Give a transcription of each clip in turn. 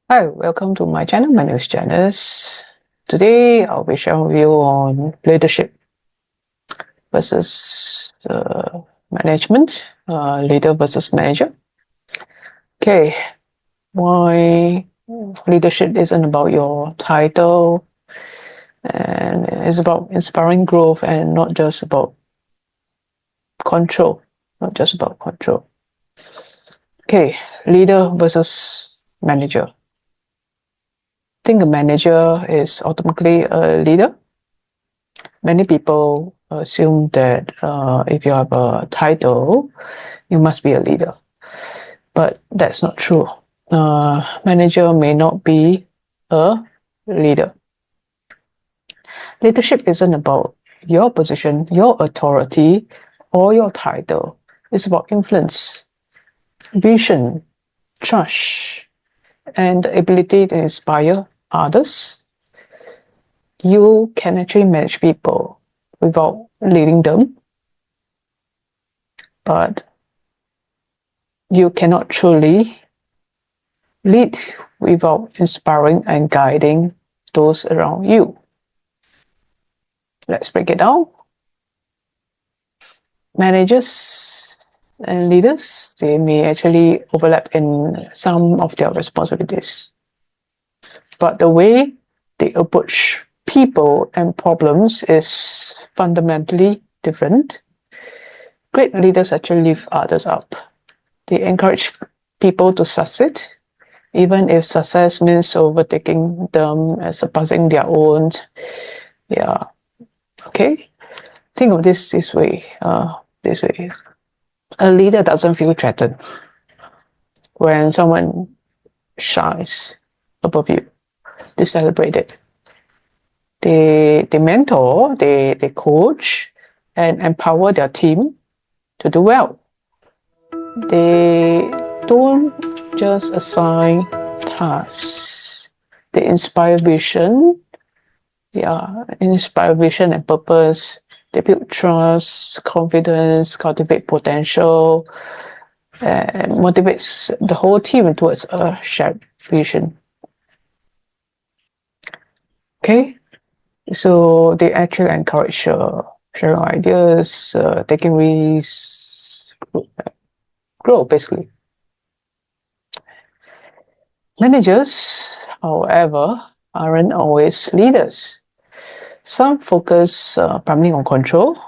Hi, welcome to my channel. My name is Janice. Today I'll be sharing with you on leadership versus management, leader versus manager. Okay, why leadership isn't about your title and it's about inspiring growth and not just about control. Not just about control. Okay, leader versus manager. I think a manager is automatically a leader. Many people assume that if you have a title, you must be a leader. But that's not true. Manager may not be a leader. Leadership isn't about your position, your authority, or your title. It's about influence, vision, trust, and the ability to inspire others. You can actually manage people without leading them, but you cannot truly lead without inspiring and guiding those around you. Let's break it down. Managers and leaders, they may actually overlap in some of their responsibilities. But the way they approach people and problems is fundamentally different. Great leaders actually lift others up. They encourage people to succeed, even if success means overtaking them and surpassing their own. Yeah. Okay. Think of this way. This way. A leader doesn't feel threatened when someone shines above you. They celebrate it. They mentor, they coach, and empower their team to do well. They don't just assign tasks. They inspire vision. Yeah, inspire vision and purpose. They build trust, confidence, cultivate potential, and motivates the whole team towards a shared vision. Okay, so they actually encourage sharing ideas, taking risks, grow basically. Managers, however, aren't always leaders. Some focus primarily on control,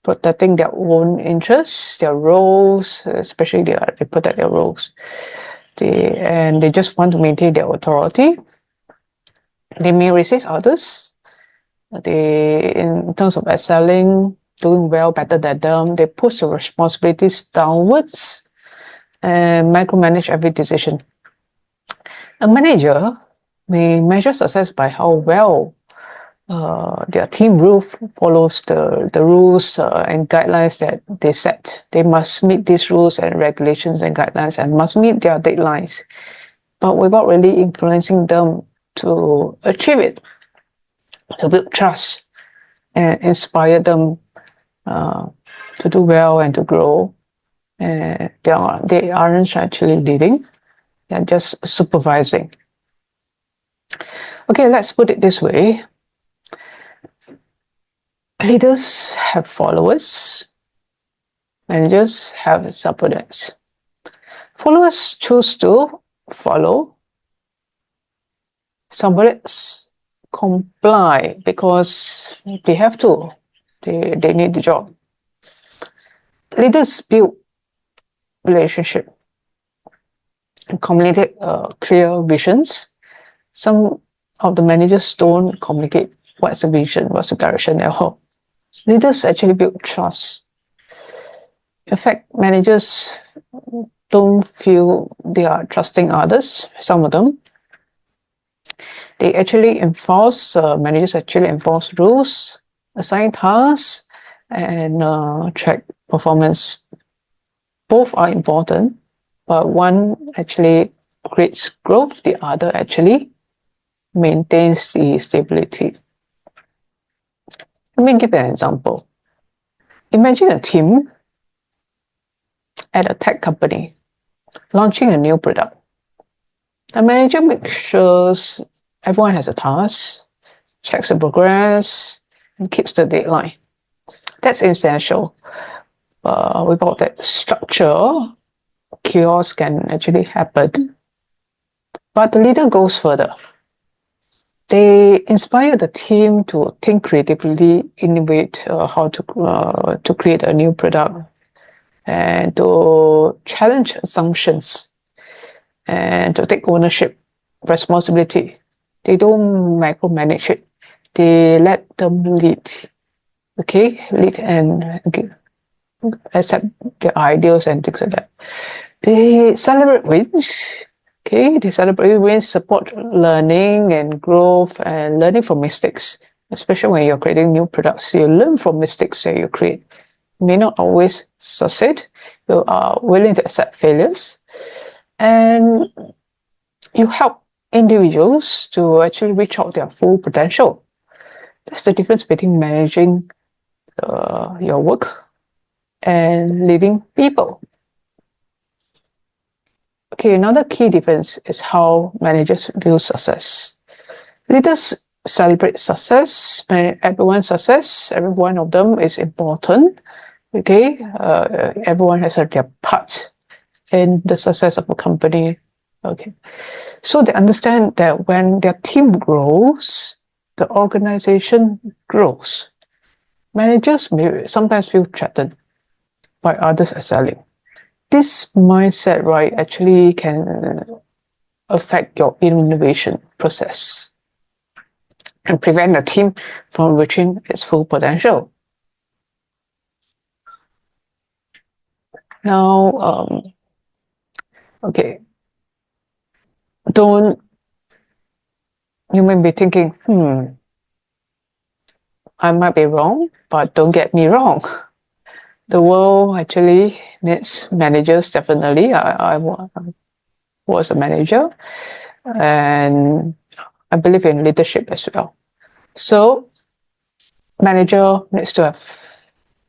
protecting their own interests, their roles, especially they protect their roles. They just want to maintain their authority. They may resist others. They, in terms of excelling, doing well better than them, they push the responsibilities downwards and micromanage every decision. A manager may measure success by how well their team roof follows the rules and guidelines that they set. They must meet these rules and regulations and guidelines and must meet their deadlines, but without really influencing them to achieve it, to build trust and inspire them to do well and to grow. They aren't actually leading, they're just supervising. Okay, let's put it this way. Leaders have followers, managers have subordinates. Followers choose to follow, subordinates comply because they have to, they need the job. Leaders build relationship and communicate clear visions. Some of the managers don't communicate what's the vision, what's the direction at all. Leaders actually build trust. In fact, managers don't feel they are trusting others, some of them. They actually enforce, managers actually enforce rules, assign tasks, and track performance. Both are important, but one actually creates growth, the other actually maintains the stability. Let me give you an example. Imagine a team at a tech company launching a new product. The manager makes sure everyone has a task, checks the progress, and keeps the deadline. That's essential. Without that structure, chaos can actually happen. But the leader goes further. They inspire the team to think creatively, innovate to create a new product, and to challenge assumptions, and to take ownership, responsibility. They don't micromanage it. They let them lead. Okay, lead and accept their ideas and things like that. They celebrate wins. Okay, they celebrate wins, support learning and growth, and learning from mistakes. Especially when you're creating new products, you learn from mistakes that you create. You may not always succeed. You are willing to accept failures, and you help individuals to actually reach out their full potential. That's the difference between managing your work and leading people. Okay, another key difference is how managers view success. Leaders celebrate success, everyone's success, every one of them is important. Okay, everyone has their part in the success of a company. Okay, so they understand that when their team grows, the organization grows. Managers may sometimes feel threatened by others excelling. This mindset, right, actually can affect your innovation process and prevent the team from reaching its full potential. Now, okay, don't you may be thinking, I might be wrong, but don't get me wrong. The world actually needs managers, definitely. I was a manager, and I believe in leadership as well. So, manager needs to have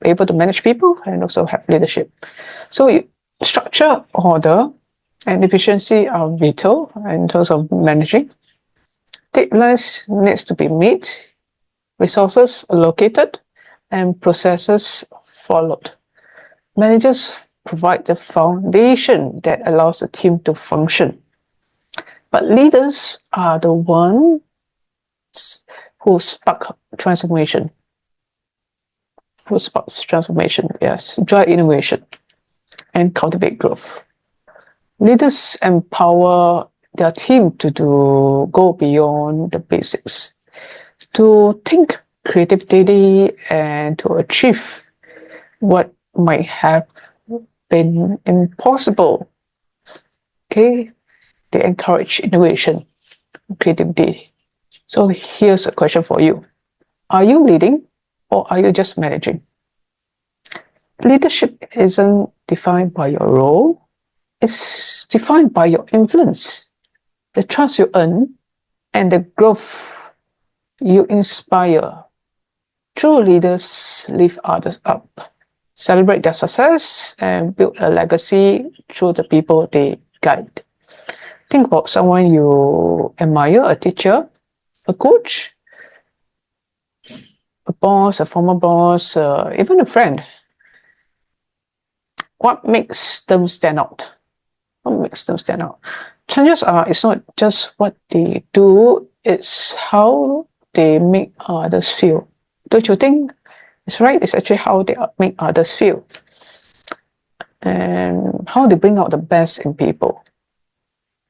able to manage people and also have leadership. So, structure, order, and efficiency are vital in terms of managing. Deadlines needs to be met, resources allocated, and processes followed. Managers provide the foundation that allows the team to function. But leaders are the ones who spark transformation, yes, drive innovation, and cultivate growth. Leaders empower their team to go beyond the basics, to think creatively and to achieve what might have been impossible. Okay, they encourage innovation, creativity. So here's a question for you. Are you leading or are you just managing? Leadership isn't defined by your role, it's defined by your influence, the trust you earn, and the growth you inspire. True leaders lift others up, celebrate their success, and build a legacy through the people they guide. Think about someone you admire, a teacher, a coach, a boss, a former boss, even a friend. What makes them stand out? What makes them stand out? Chances are it's not just what they do, it's how they make others feel. Don't you think? It's right, it's actually how they make others feel and how they bring out the best in people,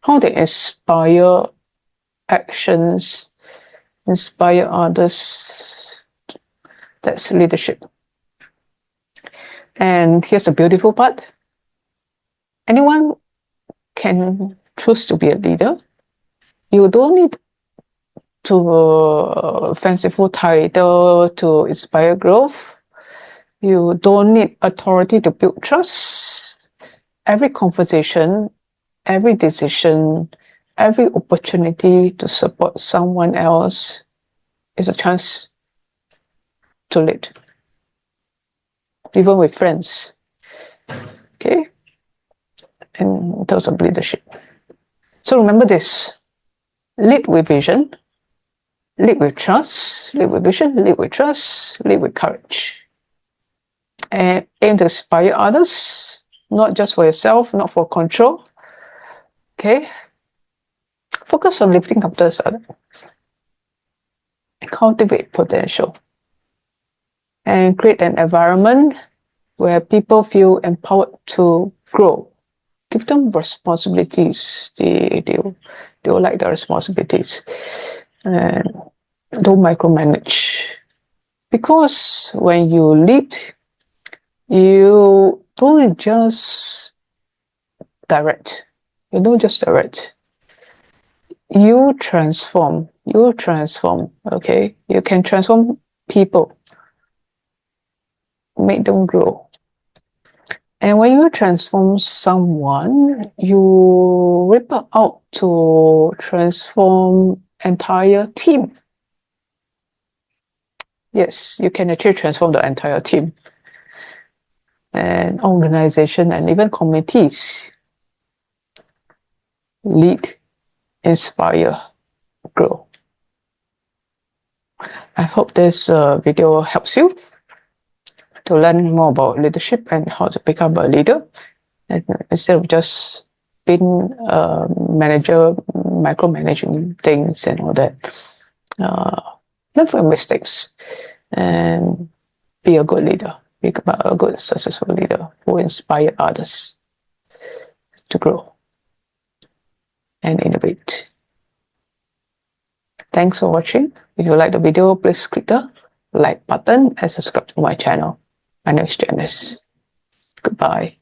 how they inspire actions, inspire others. That's leadership. And here's the beautiful part. Anyone can choose to be a leader. You don't need to fanciful title to inspire growth. You don't need authority to build trust. Every conversation, every decision, every opportunity to support someone else is a chance to lead, even with friends. Okay, in terms of leadership. So remember this: lead with vision, lead with trust, lead with vision, lead with trust, lead with courage. And aim to inspire others, not just for yourself, not for control. Okay? Focus on lifting up others. Cultivate potential. And create an environment where people feel empowered to grow. Give them responsibilities. They will like the responsibilities. And don't micromanage. Because when you lead, you don't just direct. You don't just direct. You transform. You transform. Okay? You can transform people. Make them grow. And when you transform someone, you ripple out to transform entire team. Yes, you can actually transform the entire team and organization and even committees. Lead, inspire, grow. I hope this video helps you to learn more about leadership and how to become a leader. And instead of just being a manager, micromanaging things and all that. Learn from your mistakes and be a good leader. Be a good, successful leader who inspire others to grow and innovate. Thanks for watching. If you like the video, please click the like button and subscribe to my channel. My name is Janice. Goodbye.